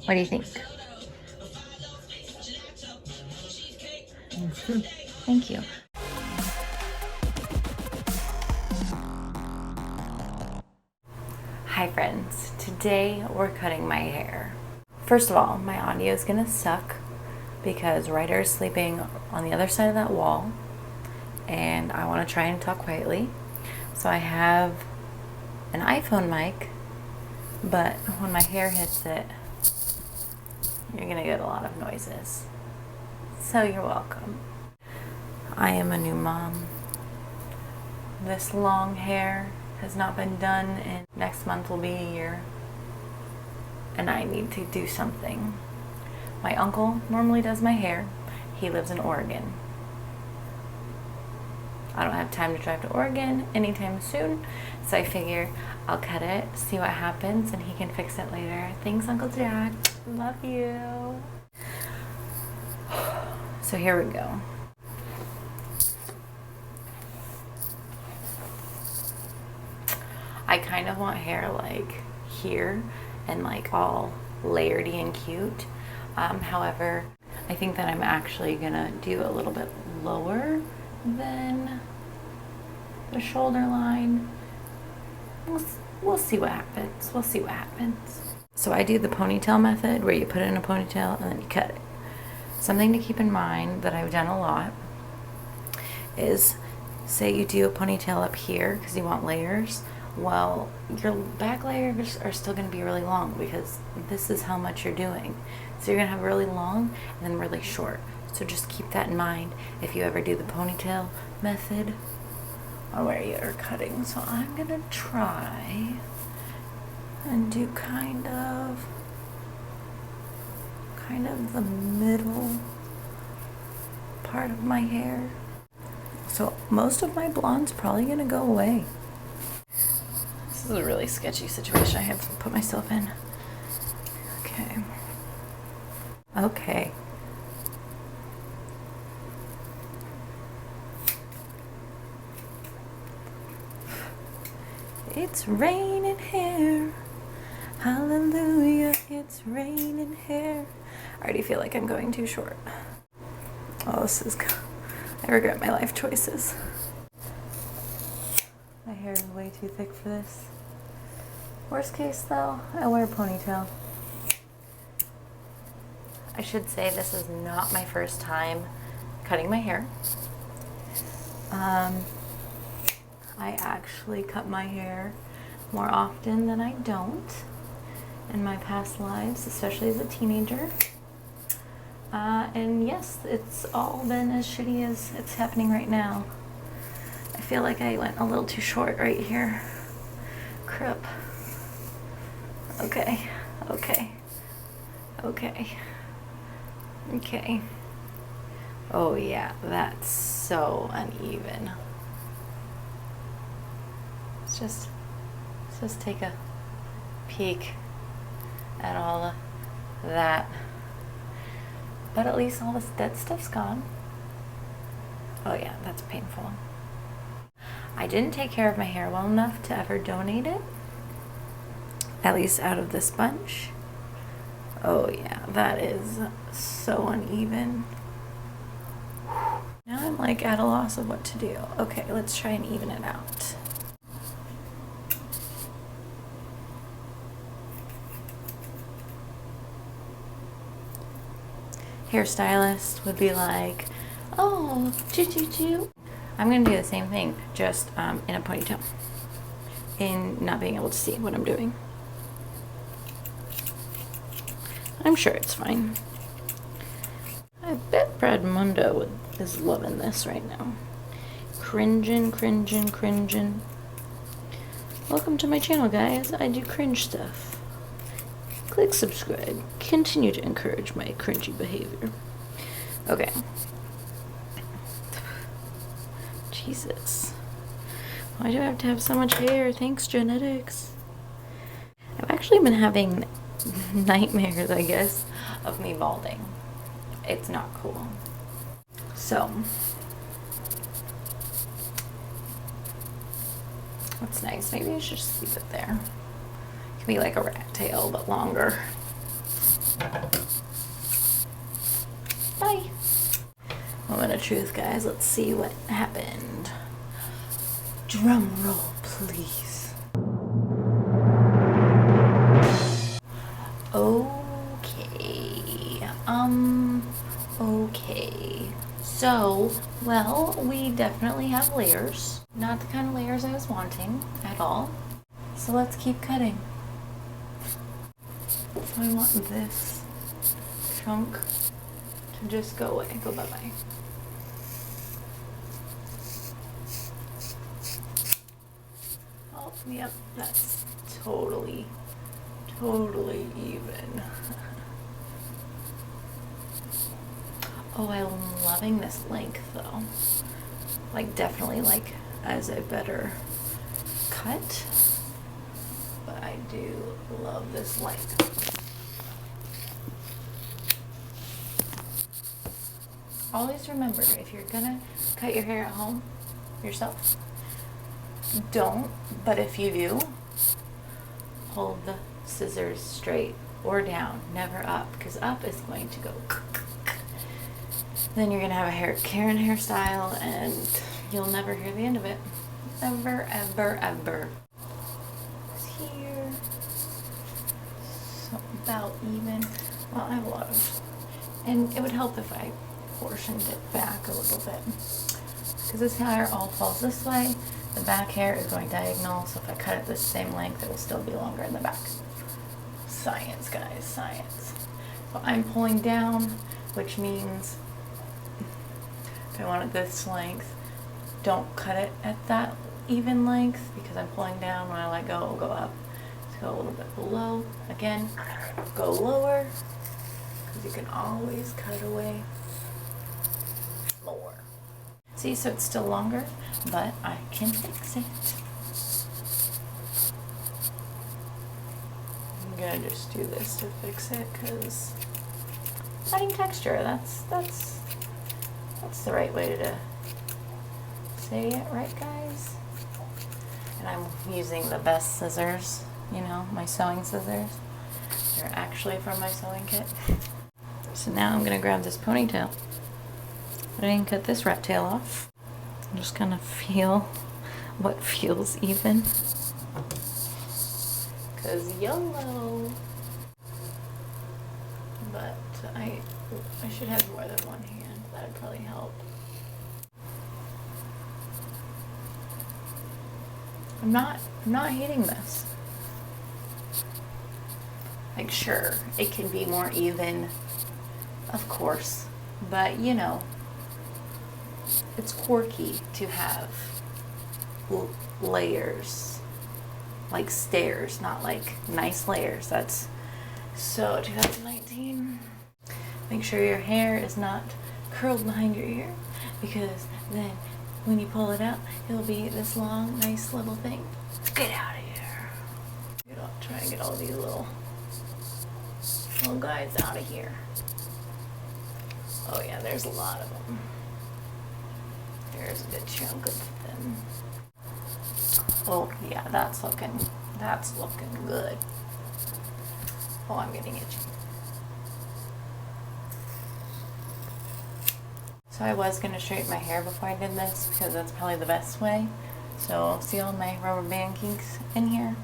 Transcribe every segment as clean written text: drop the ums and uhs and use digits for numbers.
What do you think? Thank you. Hi friends, today we're cutting my hair. First of all, my audio is gonna suck because Ryder is sleeping on the other side of that wall and I wanna try and talk quietly. So I have an iPhone mic, but when my hair hits it, you're gonna get a lot of noises. So you're welcome. I am a new mom. This long hair has not been done and next month will be a year. And I need to do something. My uncle normally does my hair. He lives in Oregon. I don't have time to drive to Oregon anytime soon, so I figure I'll cut it, see what happens, and he can fix it later. Thanks, Uncle Jack. Love you. So here we go. I kind of want hair like here and like all layeredy and cute. However, I think that I'm actually gonna do a little bit lower than the shoulder line. We'll see what happens. We'll see what happens. So I do the ponytail method where you put it in a ponytail and then you cut it. Something to keep in mind that I've done a lot is, say you do a ponytail up here because you want layers. Well, your back layers are still going to be really long because this is how much you're doing. So you're going to have really long and then really short. So just keep that in mind if you ever do the ponytail method or where you're cutting. So I'm going to try and do kind of the middle part of my hair. So most of my blonde's probably going to go away. This is a really sketchy situation I have to put myself in. Okay. Okay. It's raining here. Hallelujah, it's raining here. I already feel like I'm going too short. Oh, this is... I regret my life choices. My hair is way too thick for this. Worst case though, I wear a ponytail. I should say this is not my first time cutting my hair. I actually cut my hair more often than I don't in my past lives, especially as a teenager. And yes, it's all been as shitty as it's happening right now. I feel like I went a little too short right here. Crap. Okay, okay, okay, okay. Oh yeah, that's so uneven. Let's just take a peek at all of that. But at least all this dead stuff's gone. Oh yeah, that's painful. I didn't take care of my hair well enough to ever donate it. At least out of this bunch. Oh yeah, that is so uneven. Now I'm like at a loss of what to do. Okay, let's try and even it out. Hairstylist would be like, oh, choo. I'm gonna do the same thing, just in a ponytail, in not being able to see what I'm doing. I'm sure it's fine. I bet Brad Mundo is loving this right now. Cringing. Welcome to my channel, guys. I do cringe stuff. Click subscribe. Continue to encourage my cringy behavior. Okay. Jesus. Why do I have to have so much hair? Thanks, genetics. I've actually been having nightmares, I guess, of me balding. It's not cool. So, that's nice. Maybe I should just leave it there. It can be like a rat tail, but longer. of truth, guys. Let's see what happened. Drum roll, please. Okay. Okay. So, well, we definitely have layers. Not the kind of layers I was wanting at all. So let's keep cutting. So I want this chunk to just go away, go bye-bye. Oh, yep, that's totally even. Oh, I'm loving this length though. Like definitely like as a better cut, but I do love this length. Always remember, if you're gonna cut your hair at home yourself, don't, but if you do, hold the scissors straight or down, never up, because up is going to go. Then you're gonna have a Karen hairstyle and you'll never hear the end of it. Ever, ever, ever. It's here. So about even. Well, I have a lot of, and it would help if I portioned it back a little bit. Because this hair all falls this way. The back hair is going diagonal, so if I cut it the same length, it will still be longer in the back. Science, guys, science. So I'm pulling down, which means if I want it this length, don't cut it at that even length because I'm pulling down. When I let go, it'll go up. Let's go a little bit below. Again, go lower because you can always cut away more. See, so it's still longer, but I can fix it. I'm gonna just do this to fix it because adding texture, that's the right way to say it, right guys? And I'm using the best scissors, you know, my sewing scissors. They're actually from my sewing kit. So now I'm gonna grab this ponytail. But I didn't cut this rat tail off. I'm just gonna feel what feels even. Cause YOLO. But I should have more than one hand. That'd probably help. I'm not hating this. Like, sure, it can be more even, of course, but you know, it's quirky to have layers, like stairs, not like nice layers. That's so 2019. Make sure your hair is not curled behind your ear, because then when you pull it out, it'll be this long, nice little thing. Get out of here. Try and get all these little guys out of here. Oh yeah, there's a lot of them. There's a good chunk of them. Oh yeah, that's looking good. Oh, I'm getting itchy. So I was going to straighten my hair before I did this because that's probably the best way. So see all my rubber band kinks in here?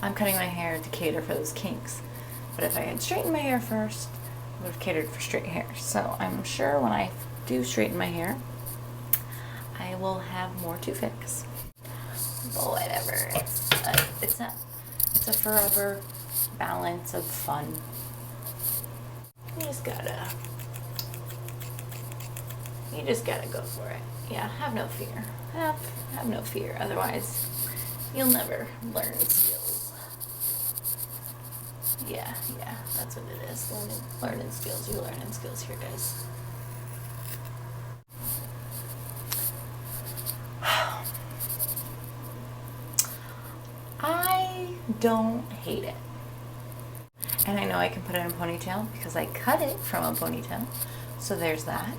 I'm cutting my hair to cater for those kinks. But if I had straightened my hair first, I would have catered for straight hair. So I'm sure when I do straighten my hair, I will have more to fix. But whatever. It's a forever balance of fun. You just gotta go for it. Yeah, have no fear. Have no fear. Otherwise, you'll never learn skills. Yeah, that's what it is. Learning skills. You're learning skills here, guys. I don't hate it. And I know I can put it in a ponytail because I cut it from a ponytail. So there's that.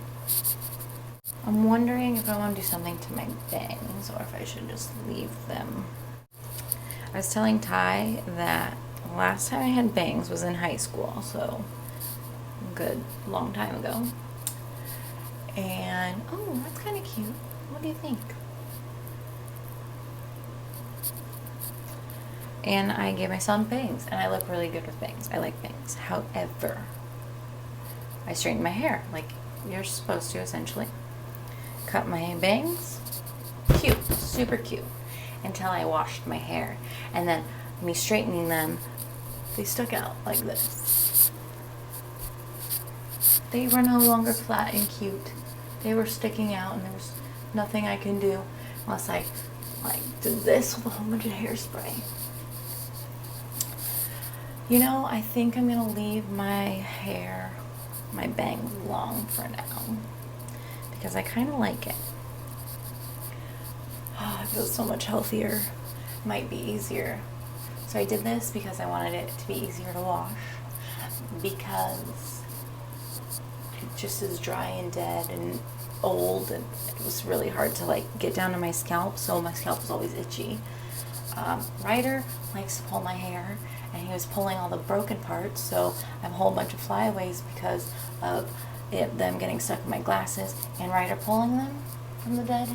I'm wondering if I want to do something to my bangs or if I should just leave them. I was telling Ty that last time I had bangs was in high school, so a good long time ago. And, oh, that's kind of cute. What do you think? And I gave my son bangs, and I look really good with bangs. I like bangs. However, I straightened my hair like you're supposed to, essentially. Cut my bangs. Cute, super cute. Until I washed my hair. And then me straightening them, they stuck out like this. They were no longer flat and cute. They were sticking out, and there was nothing I can do unless I like did this with a whole bunch of hairspray. You know, I think I'm gonna leave my hair, my bangs long for now because I kind of like it. Oh, I feel so much healthier. Might be easier. So I did this because I wanted it to be easier to wash, because it just is dry and dead and old, and it was really hard to like get down to my scalp, so my scalp was always itchy. Ryder likes to pull my hair, and he was pulling all the broken parts, so I have a whole bunch of flyaways because of them getting stuck in my glasses, and Ryder pulling them from the dead.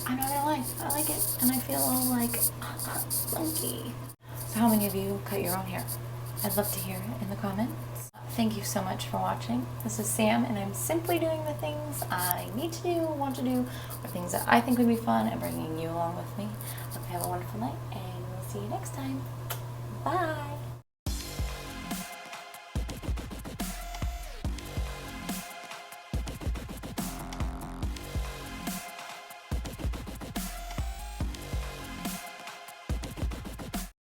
I know what I like. I like it, and I feel all like funky. So how many of you cut your own hair? I'd love to hear it in the comments. Thank you so much for watching. This is Sam, and I'm simply doing the things I need to do, want to do, or things that I think would be fun, and bringing you along with me. Hope you have a wonderful night, and we'll see you next time. Bye!